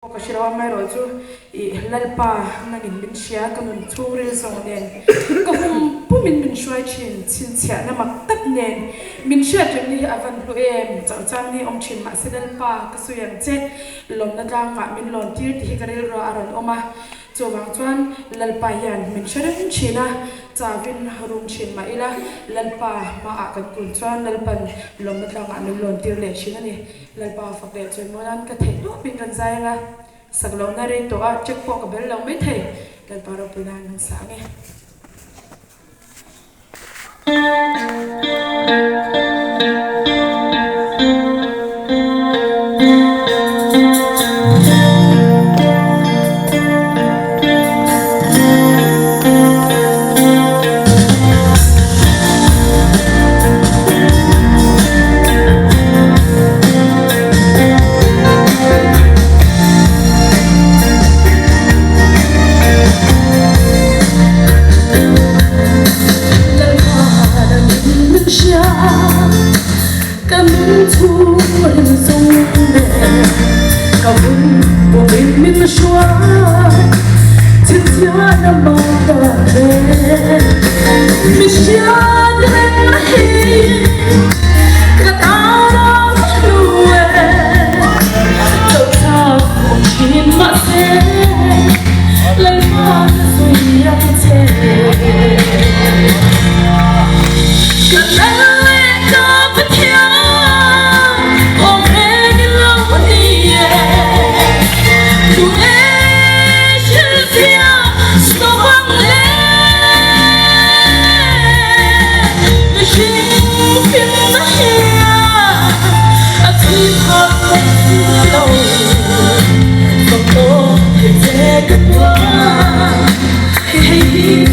Kashirawa mai roju I lalpa nangin min shia kamun thuril song nen kahum pumin min shwai chin chia na mak tak nen min shia jemni avan hluem chaw cham ni om chin ma se lalpa kasuyang che lom na dang ma min lon tir ti karil ro aron oma chowang chuan lalpa yan min sharin china chawin harum chin ma ila lalpa ma a kan kun chuan lalpan lom na dang ma min lon tir le chin ani lalpa fak le choi molan ka thei do pin kan zai nga saglo na re to a check po ka bel lo mai thei lalpa ro punan sa nge Hey,